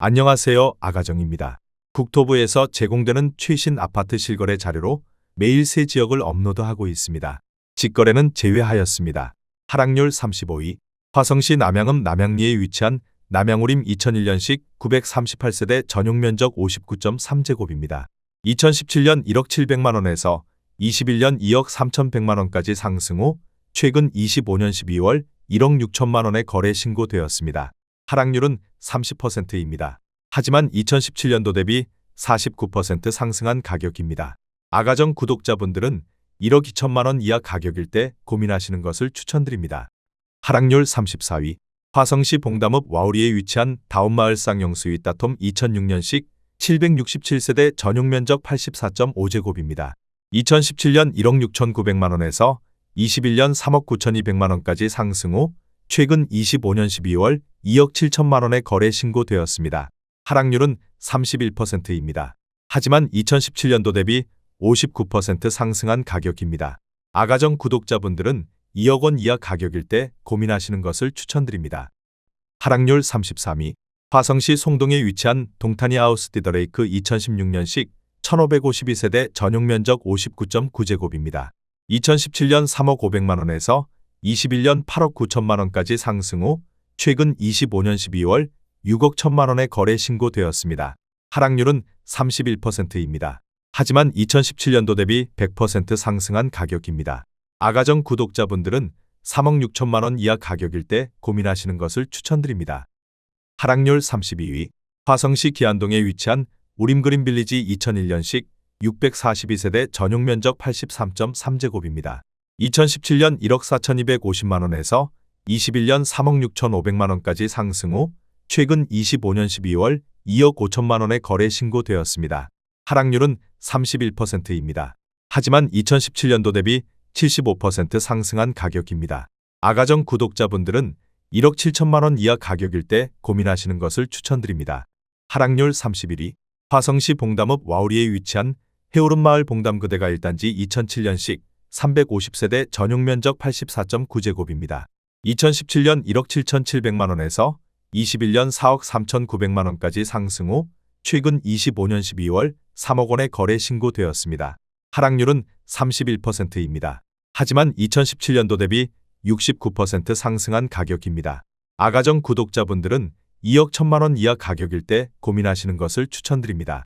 안녕하세요. 아가정입니다. 국토부에서 제공되는 최신 아파트 실거래 자료로 매일 새 지역을 업로드하고 있습니다. 직거래는 제외하였습니다. 하락률 35위. 화성시 남양읍 남양리에 위치한 남양우림 2001년식 938세대 전용면적 59.3제곱입니다. 2017년 1억 700만원에서 21년 2억 3,100만원까지 상승 후 최근 25년 12월 1억 6천만원에 거래 신고되었습니다. 하락률은 30%입니다. 하지만 2017년도 대비 49% 상승한 가격입니다. 아가정 구독자분들은 1억 2천만원 이하 가격일 때 고민하시는 것을 추천드립니다. 하락률 34위. 화성시 봉담읍 와우리에 위치한 다운마을 쌍용수위 따톰 2006년식 767세대 전용면적 84.5제곱입니다. 2017년 1억 6,900만원에서 21년 3억 9,200만원까지 상승 후 최근 25년 12월 2억 7천만원에 거래 신고되었습니다. 하락률은 31%입니다. 하지만 2017년도 대비 59% 상승한 가격입니다. 아가정 구독자분들은 2억 원 이하 가격일 때 고민하시는 것을 추천드립니다. 하락률 33위. 화성시 송동에 위치한 동타니 하우스 디더레이크 2016년식 1552세대 전용면적 59.9제곱입니다. 2017년 3억 500만원에서 21년 8억 9천만원까지 상승 후 최근 25년 12월 6억 1천만원에 거래 신고되었습니다. 하락률은 31%입니다. 하지만 2017년도 대비 100% 상승한 가격입니다. 아가정 구독자분들은 3억 6천만원 이하 가격일 때 고민하시는 것을 추천드립니다. 하락률 32위. 화성시 기안동에 위치한 우림그린빌리지 2001년식 642세대 전용면적 83.3제곱입니다. 2017년 1억 4,250만원에서 21년 3억 6,500만원까지 상승 후 최근 25년 12월 2억 5천만원에 거래 신고되었습니다. 하락률은 31%입니다. 하지만 2017년도 대비 75% 상승한 가격입니다. 아가정 구독자분들은 1억 7천만원 이하 가격일 때 고민하시는 것을 추천드립니다. 하락률 31위. 화성시 봉담읍 와우리에 위치한 해오름마을 봉담그대가 1단지 2007년식 350세대 전용면적 84.9제곱입니다. 2017년 1억 7,700만원에서 21년 4억 3,900만원까지 상승 후 최근 25년 12월 3억 원에 거래 신고되었습니다. 하락률은 31%입니다. 하지만 2017년도 대비 69% 상승한 가격입니다. 아가정 구독자분들은 2억 1천만원 이하 가격일 때 고민하시는 것을 추천드립니다.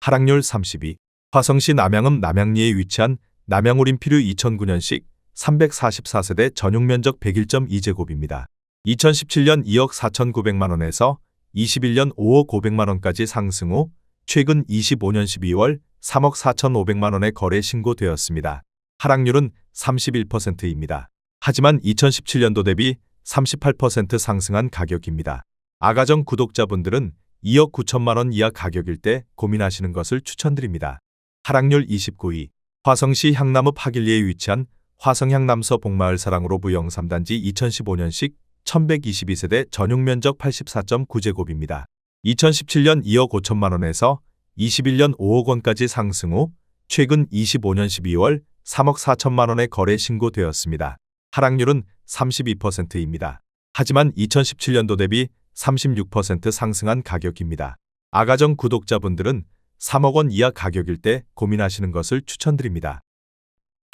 하락률 30위. 화성시 남양읍 남양리에 위치한 남양우림 피류 2009년식 344세대 전용면적 101.2제곱입니다. 2017년 2억 4,900만원에서 21년 5억 500만원까지 상승 후 최근 25년 12월 3억 4,500만원에 거래 신고되었습니다. 하락률은 31%입니다. 하지만 2017년도 대비 38% 상승한 가격입니다. 아가정 구독자분들은 2억 9천만원 이하 가격일 때 고민하시는 것을 추천드립니다. 하락률 29위. 화성시 향남읍 하길리에 위치한 화성향남서 복마을 사랑으로 부영 3단지 2015년식 1122세대 전용면적 84.9제곱입니다. 2017년 2억 5천만원에서 21년 5억 원까지 상승 후 최근 25년 12월 3억 4천만원에 거래 신고되었습니다. 하락률은 32%입니다. 하지만 2017년도 대비 36% 상승한 가격입니다. 아가정 구독자분들은 3억 원 이하 가격일 때 고민하시는 것을 추천드립니다.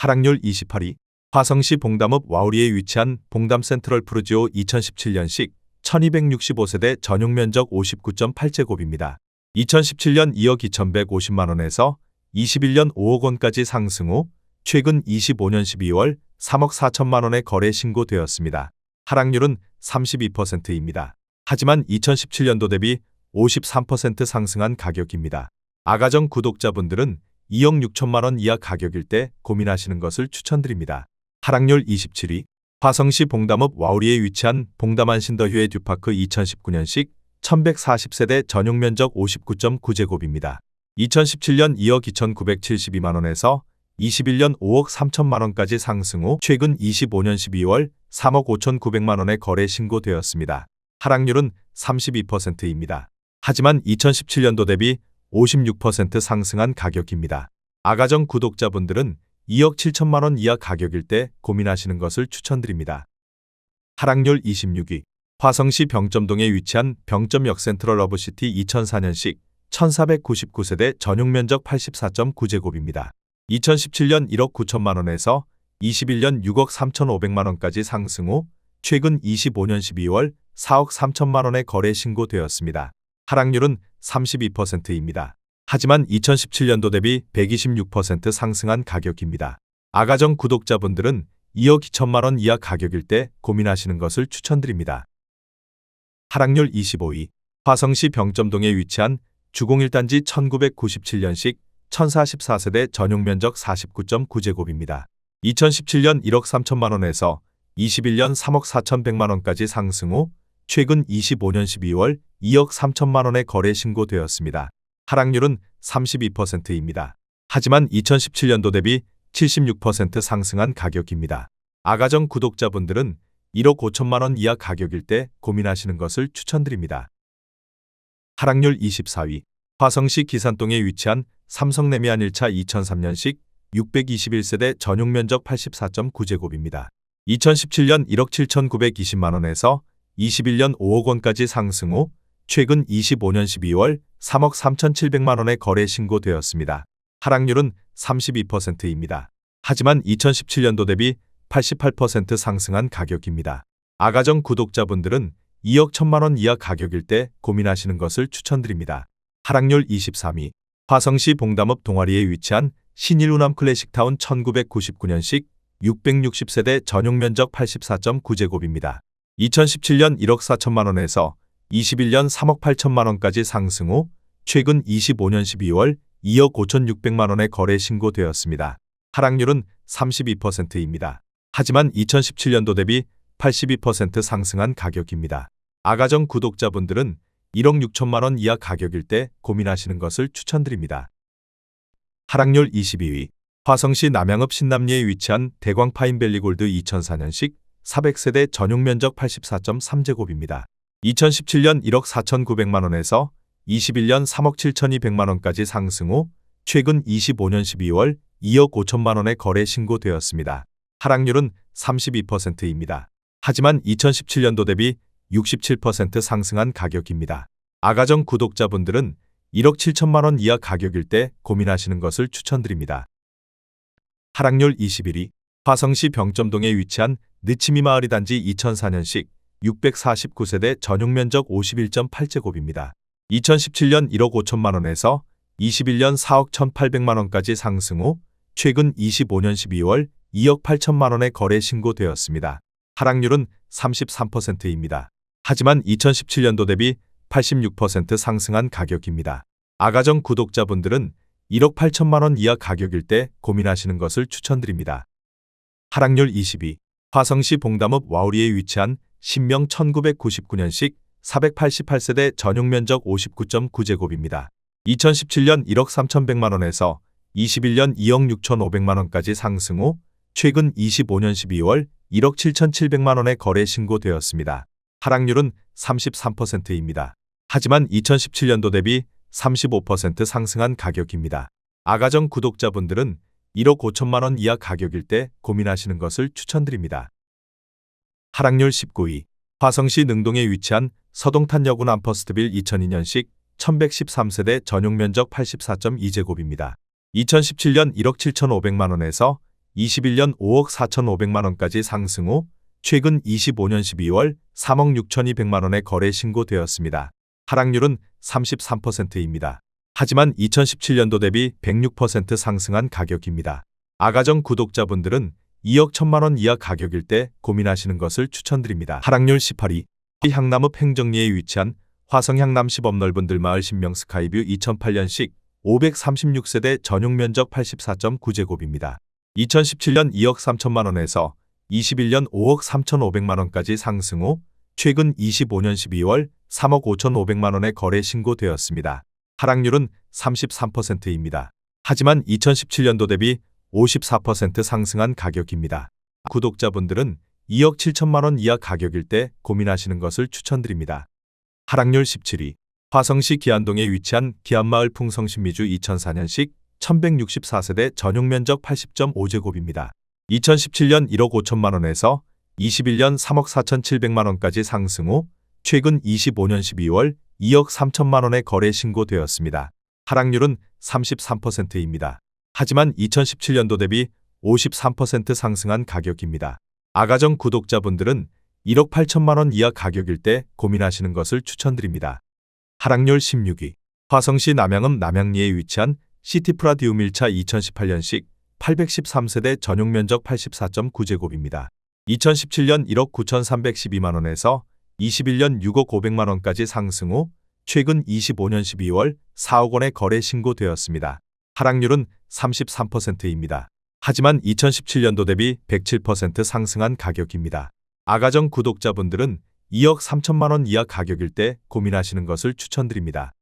하락률 28위. 화성시 봉담읍 와우리에 위치한 봉담 센트럴 푸르지오 2017년식 1265세대 전용면적 59.8제곱입니다. 2017년 2억 2,150만원에서 21년 5억 원까지 상승 후 최근 25년 12월 3억 4천만원에 거래 신고되었습니다. 하락률은 32%입니다. 하지만 2017년도 대비 53% 상승한 가격입니다. 아가정 구독자분들은 2억 6천만원 이하 가격일 때 고민하시는 것을 추천드립니다. 하락률 27위. 화성시 봉담읍 와우리에 위치한 봉담안 신더휴의 듀파크 2019년식 1140세대 전용면적 59.9제곱입니다. 2017년 2억 2,972만원에서 21년 5억 3천만원까지 상승 후 최근 25년 12월 3억 5,900만원에 거래 신고되었습니다. 하락률은 32%입니다. 하지만 2017년도 대비 56% 상승한 가격입니다. 아가정 구독자분들은 2억 7천만원 이하 가격일 때 고민하시는 것을 추천드립니다. 하락률 26위. 화성시 병점동에 위치한 병점역 센트럴 러브시티 2004년식 1499세대 전용 면적 84.9제곱입니다. 2017년 1억 9천만 원에서 21년 6억 3,500만 원까지 상승 후 최근 25년 12월 4억 3천만 원에 거래 신고되었습니다. 하락률은 32%입니다. 하지만 2017년도 대비 126% 상승한 가격입니다. 아가정 구독자분들은 2억 2천만 원 이하 가격일 때 고민하시는 것을 추천드립니다. 하락률 25위. 화성시 병점동에 위치한 주공 1단지 1997년식 1044세대 전용 면적 49.9제곱입니다. 2017년 1억 3천만 원에서 21년 3억 4,100만 원까지 상승 후 최근 25년 12월 2억 3천만 원에 거래 신고되었습니다. 하락률은 32%입니다. 하지만 2017년도 대비 76% 상승한 가격입니다. 아가정 구독자분들은 1억 5천만 원 이하 가격일 때 고민하시는 것을 추천드립니다. 하락률 24위. 화성시 기산동에 위치한 삼성레미안 1차 2003년식 621세대 전용 면적 84.9제곱입니다. 2017년 1억 7,920만 원에서 21년 5억 원까지 상승 후 최근 25년 12월 3억 3,700만 원에 거래 신고되었습니다. 하락률은 32%입니다. 하지만 2017년도 대비 88% 상승한 가격입니다. 아가정 구독자분들은 2억 1천만 원 이하 가격일 때 고민하시는 것을 추천드립니다. 하락률 23위. 화성시 봉담읍 동아리에 위치한 신일우남 클래식타운 1999년식 660세대 전용 면적 84.9제곱입니다. 2017년 1억 4천만 원에서 21년 3억 8천만 원까지 상승 후 최근 25년 12월 2억 5,600만 원에 거래 신고되었습니다. 하락률은 32%입니다. 하지만 2017년도 대비 82% 상승한 가격입니다. 아가정 구독자분들은 1억 6천만 원 이하 가격일 때 고민하시는 것을 추천드립니다. 하락률 22위. 화성시 남양읍 신남리에 위치한 대광 파인밸리골드 2004년식 400세대 전용 면적 84.3제곱입니다. 2017년 1억 4,900만 원에서 21년 3억 7,200만 원까지 상승 후 최근 25년 12월 2억 5천만 원에 거래 신고되었습니다. 하락률은 32%입니다. 하지만 2017년도 대비 67% 상승한 가격입니다. 아가정 구독자분들은 1억 7천만 원 이하 가격일 때 고민하시는 것을 추천드립니다. 하락률 21위. 화성시 병점동에 위치한 느치미 마을이 단지 2004년식 649세대 전용 면적 51.8제곱입니다. 2017년 1억 5천만 원에서 21년 4억 1,800만 원까지 상승 후 최근 25년 12월 2억 8천만 원에 거래 신고되었습니다. 하락률은 33%입니다. 하지만 2017년도 대비 86% 상승한 가격입니다. 아가정 구독자분들은 1억 8천만 원 이하 가격일 때 고민하시는 것을 추천드립니다. 하락률 22. 화성시 봉담읍 와우리에 위치한 신명 1999년식 488세대 전용 면적 59.9제곱입니다. 2017년 1억 3,100만 원에서 21년 2억 6,500만 원까지 상승 후 최근 25년 12월 1억 7,700만 원에 거래 신고되었습니다. 하락률은 33%입니다. 하지만 2017년도 대비 35% 상승한 가격입니다. 아가정 구독자분들은 1억 5천만 원 이하 가격일 때 고민하시는 것을 추천드립니다. 하락률 19위. 화성시 능동에 위치한 서동탄 여군 암퍼스트빌 2002년식 1113세대 전용 면적 84.2제곱입니다. 2017년 1억 7,500만 원에서 21년 5억 4,500만 원까지 상승 후 최근 25년 12월 3억 6,200만 원에 거래 신고되었습니다. 하락률은 33%입니다. 하지만 2017년도 대비 106% 상승한 가격입니다. 아가정 구독자분들은 2억 1천만 원 이하 가격일 때 고민하시는 것을 추천드립니다. 하락률 18위. 향남읍 행정리에 위치한 화성향남 시범 넓은 들마을 신명 스카이뷰 2008년식 536세대 전용 면적 84.9제곱입니다. 2017년 2억 3천만 원에서 21년 5억 3,500만 원까지 상승 후 최근 25년 12월 3억 5,500만 원에 거래 신고되었습니다. 하락률은 33%입니다. 하지만 2017년도 대비 54% 상승한 가격입니다. 구독자분들은 2억 7천만 원 이하 가격일 때 고민하시는 것을 추천드립니다. 하락률 17위. 화성시 기안동에 위치한 기안마을 풍성신미주 2004년식 1164세대 전용 면적 80.5제곱입니다. 2017년 1억 5천만 원에서 21년 3억 4,700만 원까지 상승 후 최근 25년 12월 2억 3천만 원의 거래 신고되었습니다. 하락률은 33%입니다. 하지만 2017년도 대비 53% 상승한 가격입니다. 아가정 구독자분들은 1억 8천만 원 이하 가격일 때 고민하시는 것을 추천드립니다. 하락률 16위. 화성시 남양읍 남양리에 위치한 시티프라디움 1차 2018년식 813세대 전용 면적 84.9제곱입니다. 2017년 1억 9,312만 원에서 21년 6억 500만 원까지 상승 후 최근 25년 12월 4억 원의 거래 신고되었습니다. 하락률은 33%입니다. 하지만 2017년도 대비 107% 상승한 가격입니다. 아가정 구독자분들은 2억 3천만 원 이하 가격일 때 고민하시는 것을 추천드립니다.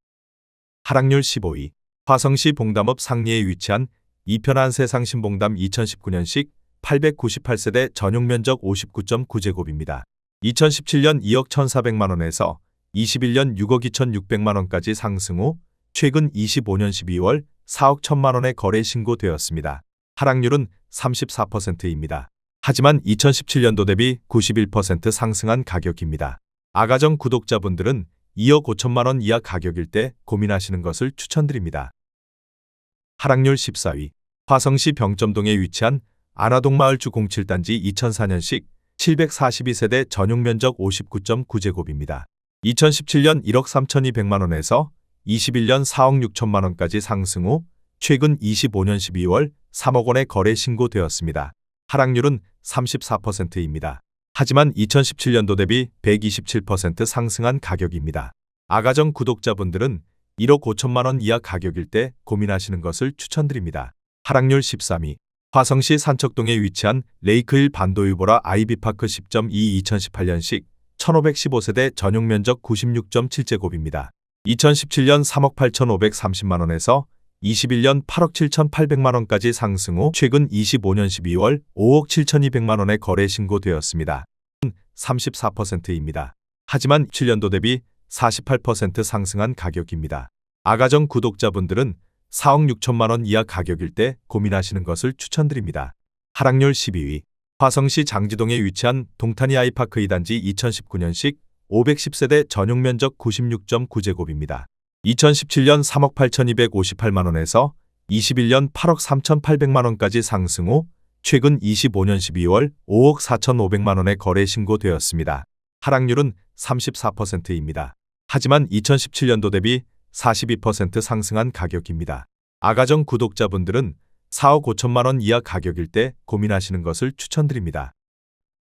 하락률 15위. 화성시 봉담읍 상리에 위치한 이편한 세상신봉담 2019년식 898세대 전용 면적 59.9제곱입니다. 2017년 2억 1,400만 원에서 21년 6억 2,600만 원까지 상승 후 최근 25년 12월 4억 1천만 원의 거래 신고되었습니다. 하락률은 34%입니다. 하지만 2017년도 대비 91% 상승한 가격입니다. 아가정 구독자분들은 2억 5천만 원 이하 가격일 때 고민하시는 것을 추천드립니다. 하락률 14위. 화성시 병점동에 위치한 안화동마을주 07단지 2004년식 742세대 전용 면적 59.9제곱입니다. 2017년 1억 3,200만 원에서 21년 4억 6천만 원까지 상승 후 최근 25년 12월 3억 원의 거래 신고되었습니다. 하락률은 34%입니다. 하지만 2017년도 대비 127% 상승한 가격입니다. 아가정 구독자분들은 1억 5천만 원 이하 가격일 때 고민하시는 것을 추천드립니다. 하락률 13위. 화성시 산척동에 위치한 레이크힐 반도유보라 아이비파크 10.2 2018년식 1515세대 전용 면적 96.7제곱입니다. 2017년 3억 8,530만 원에서 21년 8억 7,800만 원까지 상승 후 최근 25년 12월 5억 7,200만 원의 거래 신고되었습니다. 34%입니다. 하지만 7년도 대비 48% 상승한 가격입니다. 아가정 구독자분들은 4억 6천만 원 이하 가격일 때 고민하시는 것을 추천드립니다. 하락률 12위. 화성시 장지동에 위치한 동탄이 아이파크 2단지 2019년식 510세대 전용 면적 96.9제곱입니다. 2017년 3억 8,258만 원에서 21년 8억 3,800만 원까지 상승 후 최근 25년 12월 5억 4,500만 원의 거래 신고되었습니다. 하락률은 34%입니다. 하지만 2017년도 대비 42% 상승한 가격입니다. 아가정 구독자분들은 4억 5천만 원 이하 가격일 때 고민하시는 것을 추천드립니다.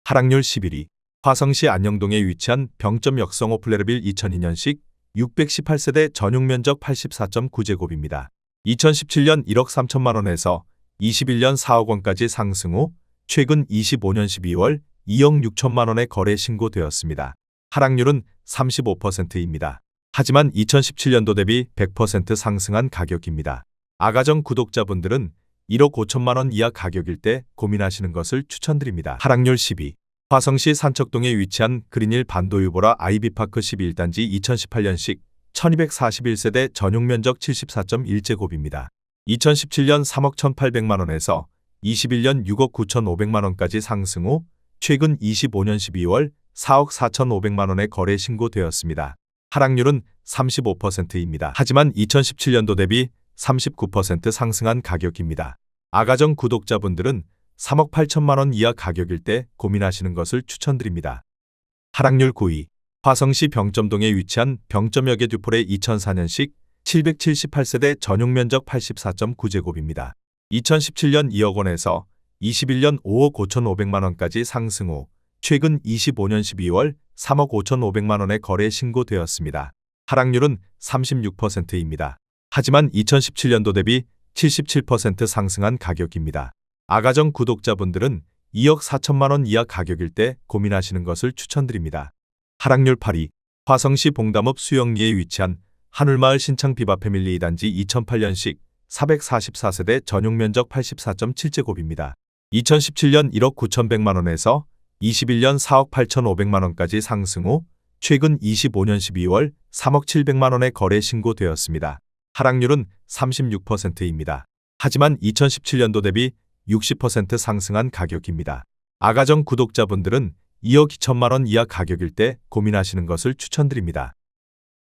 하락률 11위. 화성시 안영동에 위치한 병점 역성호 플레르빌 2002년식 618세대 전용 면적 84.9제곱입니다. 2017년 1억 3천만 원에서 21년 4억 원까지 상승 후 최근 25년 12월 2억 6천만 원의 거래 신고되었습니다. 하락률은 35%입니다. 하지만 2017년도 대비 100% 상승한 가격입니다. 아가정 구독자분들은 1억 5천만 원 이하 가격일 때 고민하시는 것을 추천드립니다. 하락률 10위. 화성시 산척동에 위치한 그린힐 반도유보라 아이비파크 11단지 2018년식 1241세대 전용 면적 74.1제곱입니다. 2017년 3억 1,800만 원에서 21년 6억 9,500만 원까지 상승 후 최근 25년 12월 4억 4,500만 원의 거래 신고되었습니다. 하락률은 35%입니다. 하지만 2017년도 대비 39% 상승한 가격입니다. 아가정 구독자분들은 3억 8천만 원 이하 가격일 때 고민하시는 것을 추천드립니다. 하락률 9위. 화성시 병점동에 위치한 병점역의 듀폴의 2004년식 778세대 전용 면적 84.9제곱입니다. 2017년 2억 원에서 21년 5억 5,500만 원까지 상승 후 최근 25년 12월 3억 5,500만 원의 거래 신고되었습니다. 하락률은 36%입니다. 하지만 2017년도 대비 77% 상승한 가격입니다. 아가정 구독자분들은 2억 4천만 원 이하 가격일 때 고민하시는 것을 추천드립니다. 하락률 8위. 화성시 봉담읍 수영리에 위치한 한울마을 신창 비바 패밀리 2단지 2008년식 444세대 전용 면적 84.7제곱입니다. 2017년 1억 9,100만 원에서 21년 4억 8,500만 원까지 상승 후 최근 25년 12월 3억 700만 원의 거래 신고되었습니다. 하락률은 36%입니다. 하지만 2017년도 대비 60% 상승한 가격입니다. 아가정 구독자분들은 2억 2천만 원 이하 가격일 때 고민하시는 것을 추천드립니다.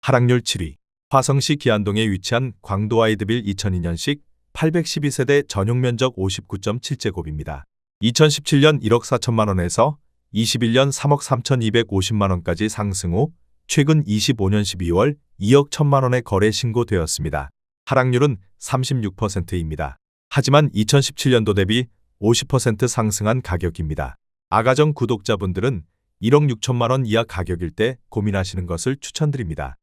하락률 7위. 화성시 기안동에 위치한 광도와이드빌 2002년식 812세대 전용면적 59.7제곱입니다. 2017년 1억 4천만 원에서 21년 3억 3,250만 원까지 상승 후 최근 25년 12월 2억 1천만 원에 거래 신고되었습니다. 하락률은 36%입니다. 하지만 2017년도 대비 50% 상승한 가격입니다. 아가정 구독자분들은 1억 6천만 원 이하 가격일 때 고민하시는 것을 추천드립니다.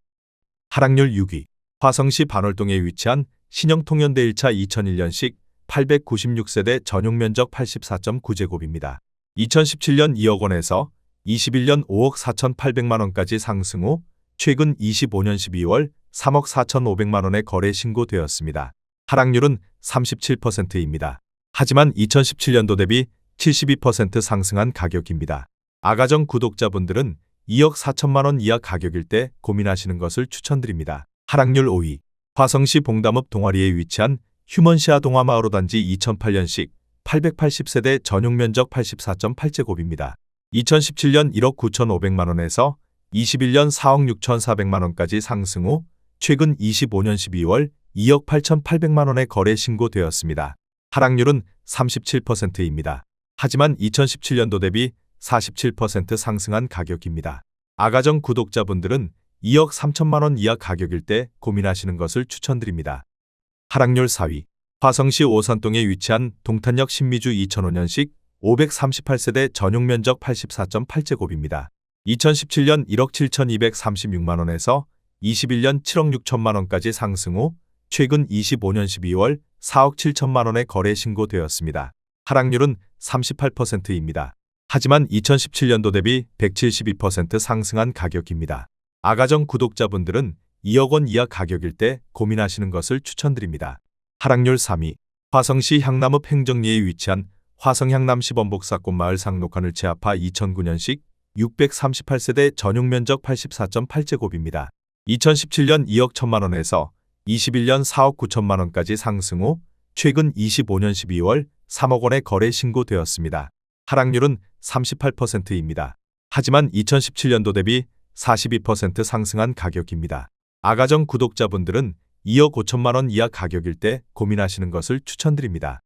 하락률 6위. 화성시 반월동에 위치한 신영통연대 1차 2001년식 896세대 전용면적 84.9제곱입니다. 2017년 2억 원에서 21년 5억 4,800만 원까지 상승 후 최근 25년 12월 3억 4,500만 원에 거래 신고되었습니다. 하락률은 37%입니다. 하지만 2017년도 대비 72% 상승한 가격입니다. 아가정 구독자분들은 2억 4천만 원 이하 가격일 때 고민하시는 것을 추천드립니다. 하락률 5위. 화성시 봉담읍 동아리에 위치한 휴먼시아 동화마을호 단지 2008년식 880세대 전용면적 84.8제곱입니다. 2017년 1억 9,500만 원에서 21년 4억 6,400만 원까지 상승 후 최근 25년 12월 2억 8,800만 원에 거래 신고되었습니다. 하락률은 37%입니다. 하지만 2017년도 대비 47% 상승한 가격입니다. 아가정 구독자분들은 2억 3천만 원 이하 가격일 때 고민하시는 것을 추천드립니다. 하락률 4위. 화성시 오산동에 위치한 동탄역 신미주 2005년식 538세대 전용면적 84.8제곱입니다. 2017년 1억 7,236만 원에서 21년 7억 6천만 원까지 상승 후 최근 25년 12월 4억 7천만 원에 거래 신고되었습니다. 하락률은 38%입니다. 하지만 2017년도 대비 172% 상승한 가격입니다. 아가정 구독자분들은 2억 원 이하 가격일 때 고민하시는 것을 추천드립니다. 하락률 3위. 화성시 향남읍 행정리에 위치한 화성향남 시범복사꽃마을 상록환을 채합하 2009년식 638세대 전용면적 84.8제곱입니다. 2017년 2억 1천만 원에서 21년 4억 9천만 원까지 상승 후 최근 25년 12월 3억 원에 거래 신고되었습니다. 하락률은 38%입니다. 하지만 2017년도 대비 42% 상승한 가격입니다. 아가정 구독자분들은 2억 5천만 원 이하 가격일 때 고민하시는 것을 추천드립니다.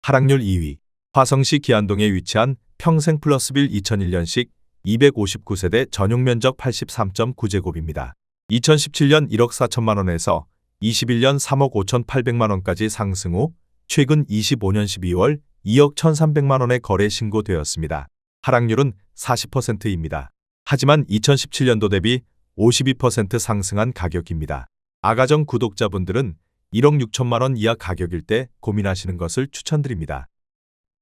하락률 2위. 화성시 기안동에 위치한 평생플러스빌 2001년식 259세대 전용면적 83.9제곱입니다. 2017년 1억 4천만 원에서 21년 3억 5,800만 원까지 상승 후 최근 25년 12월 2억 1,300만 원에 거래 신고되었습니다. 하락률은 40%입니다. 하지만 2017년도 대비 52% 상승한 가격입니다. 아가정 구독자분들은 1억 6천만 원 이하 가격일 때 고민하시는 것을 추천드립니다.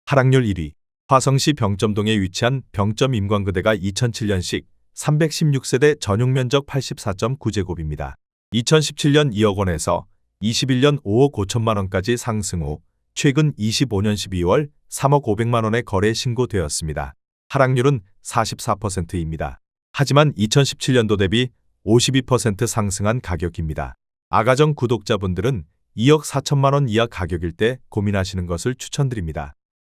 하락률 1위. 화성시 병점동에 위치한 병점 임광그대가 2007년식 316세대 전용면적 84.9제곱입니다. 2017년 2억 원에서 21년 5억 5천만 원까지 상승 후 최근 25년 12월 3억 500만 원에 거래 신고되었습니다. 하락률은 44%입니다. 하지만 2017년도 대비 52% 상승한 가격입니다. 아가정 구독자분들은 2억 4천만 원 이하 가격일 때 고민하시는 것을 추천드립니다.